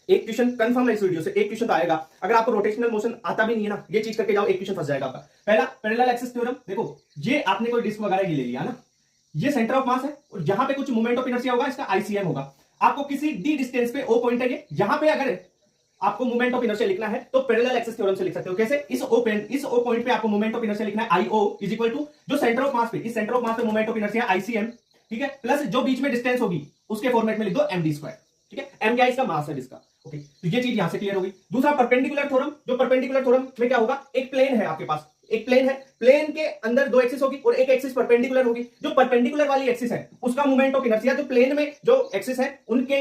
एक question confirm है इस वीडियो से, एक क्वेश्चन तो आएगा। अगर आपको रोटेशनल मोशन आता भी नहीं है ना, ये चीज करके जाओ, एक क्वेश्चन फंस जाएगा आपका। पहला पैरेलल एक्सिस थ्योरम, देखो ये आपने कोई डिस्क वगैरह ये ले लिया ना, ये सेंटर ऑफ मास है और जहां पे कुछ मोमेंट ऑफ इनर्शिया होगा, इसका आईसीएम होगा। आपको किसी डी डिस्टेंस पे ओ पॉइंट है ये, यहां पे अगर आपको मोमेंट ऑफ इनर्शिया लिखना है तो पैरेलल एक्सिस थ्योरम से लिख सकते हो। कैसे? इस ओ पॉइंट पे आपको मोमेंट ऑफ इनर्शिया लिखना है, आई ओ इज इक्वल टू जो सेंटर ऑफ मास पे, इस सेंटर ऑफ मास पे मोमेंट ऑफ इनर्शिया आईसीएम, ठीक है, प्लस जो बीच में डिस्टेंस होगी उसके फॉर्मेट में लिख दो एम डी स्क्वायर, ठीक है। एम क्या इसका मास है जिसका, ओके। तो ये चीज यहां से क्लियर होगी। दूसरा परपेंडिकुलर थ्योरम, जो परपेंडिकुलर थ्योरम में क्या होगा, एक प्लेन है आपके पास, एक प्लेन है, प्लेन के अंदर दो एक्सिस होगी और एक एक्सिस परपेंडिकुलर होगी। जो परपेंडिकुलर वाली एक्सिस है उसका मोमेंट ऑफ इनर्शिया जो प्लेन में जो एक्सिस है उनके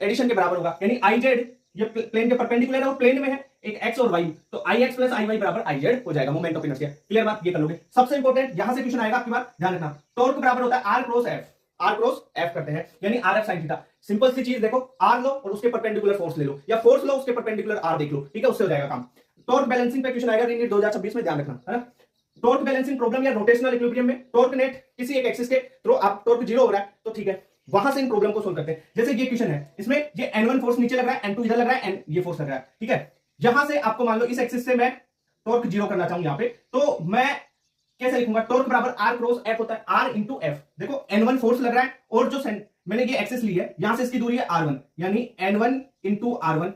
एडिशन के बराबर होगा, यानी आई जेड, ये प्लेन के परपेंडिकुलर है और प्लेन में है एक एक्स और वाई, तो आई एक्स प्लस आई वाई बराबर आई जेड हो जाएगा मोमेंट ऑफ इनर्शिया। क्लियर बात, ये कर लोगे। सबसे इंपॉर्टेंट यहां से क्वेश्चन आएगा आपकी बात ध्यान रखना, टॉर्क बराबर होता है R cross F, R cross F करते हैं, यानी R F sine theta. Simple सी चीज देखो, आर लो और उसके परपेंडिकुलर फोर्स ले लो, या फोर्स लो उसके परपेंडिकुलर आर देख लो, ठीक है, उससे हो जाएगा काम। टॉर्क बैलेंसिंग पे क्वेश्चन आएगा रीनीट 2026 में, ध्यान रखना है ना। टॉर्क बैलेंसिंग प्रॉब्लम या रोटेशनल इक्विलिब्रियम में टॉर्क नेट किसी एक एक्सिस के थ्रू आप टॉर्क जीरो हो रहा है तो ठीक है, वहां से इन प्रॉब्लम को सोल्व करते हैं। जैसे ये क्वेश्चन है, इसमें ये N1 फोर्स नीचे लग रहा है, N2 इधर लग रहा है, ये फोर्स लग रहा है, ठीक है। यहां से आपको मान लो इस एक्सिस से मैं टॉर्क जीरो करना चाहूं यहां पे, तो मैं कैसे लिखूंगा, टॉर्क बराबर आर क्रॉस एफ होता है, आर इंटू एफ। देखो N1 फोर्स लग रहा है और जो मैंने ये एक्सिस ली है, यहां से इसकी दूरी है R1, यानी N1 इंटू R1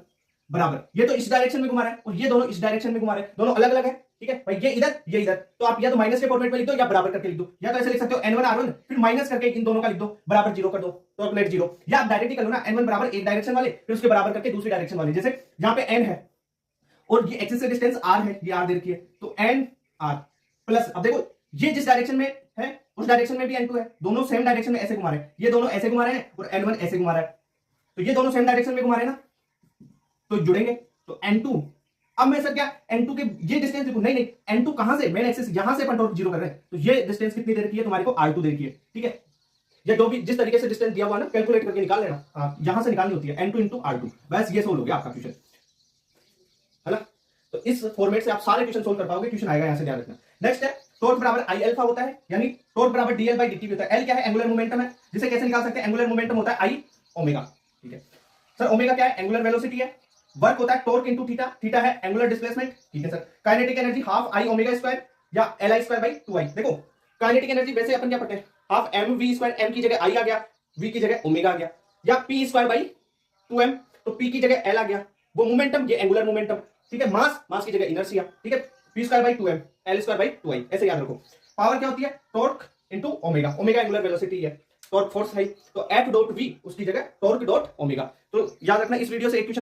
बराबर, ये तो इस डायरेक्शन में घुमा रहा है और ये दोनों इस डायरेक्शन में घुमा रहे हैं, दोनों अलग अलग है, ठीक है भाई, ये इधर ये इधर, तो आप या तो माइनस के फॉर्मेट में लिख दो या बराबर करके लिख दो, या तो ऐसे लिख सकते हो N1 R1 फिर माइनस करके इन दोनों का लिख दो, बराबर जीरो कर दो, टॉर्क नेट जीरो। या आप डायरेक्टली कर लो ना, N1 बराबर एक डायरेक्शन वाले फिर उसके बराबर करके दूसरी डायरेक्शन वाले, जैसे यहां पे N है और ये एक्सिस से डिस्टेंस R है, ये R दे रखी है, तो N R प्लस, अब देखो ये जिस डायरेक्शन में है उस डायरेक्शन में भी N2 है, दोनों सेम डायरेक्शन में ऐसे घुमा रहे हैं, ये दोनों ऐसे घुमा रहे हैं और N1 ऐसे घुमा रहा है, तो ये दोनों सेम डायरेक्शन में घुमा रहे हैं ना, तो जुड़ेंगे, तो N2। अब मैं सर क्या N2 के ये डिस्टेंस देखो, नहीं N2 कहां से, मेन एक्सिस यहां से अपन टॉर्क जीरो कर रहे हैं, तो ये डिस्टेंस कितनी दे रखी है तुम्हारे को, R2 दे रखी है, ठीक है। या जो भी जिस तरीके से डिस्टेंस दिया हुआ ना, कैलकुलेट करके निकाल लेना, हाँ यहां से निकालनी होती है N2 इंटू R2, बस ये सोल्व हो गया आपका क्वेश्चन, है ना। तो इस फॉर्मेट से आप सारे क्वेश्चन सोल्व कर पाओगे, क्वेश्चन आएगा यहां से, ध्यान रखना। नेक्स्ट है टॉर्क बराबर आई अल्फा होता है, यानी टॉर्क बराबर डीएल बाई डीटी होता है। एल क्या है, एंगुलर मोमेंटम है, जिसे कैसे निकाल सकते हैं, एंगुलर मोमेंटम होता है आई ओमेगा, ठीक है सर। ओमेगा क्या है, एंगुलर वेलोसिटी है, वर्क होता है टॉर्क इनटू थीटा, थीटा है एंगुलर डिस्प्लेसमेंट, ठीक है sir. Kinetic energy half I omega square या एल आई स्क्वायर बाई 2आई। देखो काइनेटिक एनर्जी वैसे अपन क्या पढ़ते हैं, half M V square, M की जगह आई आ गया, वी की जगह ओमेगा आ गया, या पी स्क्वायर बाई 2m, तो पी की जगह एल आ गया, वो मोमेंटम ये एंगुलर मोमेंटम, ठीक है। मास, मास की जगह इनर्शिया, ठीक है, P square by 2m, L square by 2i, ऐसे याद रखो। पावर क्या होती है, torque into omega, omega angular velocity है, टॉर्क फोर्स है, तो एफ डॉट वी उसकी जगह टॉर्क डॉट ओमेगा। तो याद रखना, इस वीडियो से एक क्वेश्चन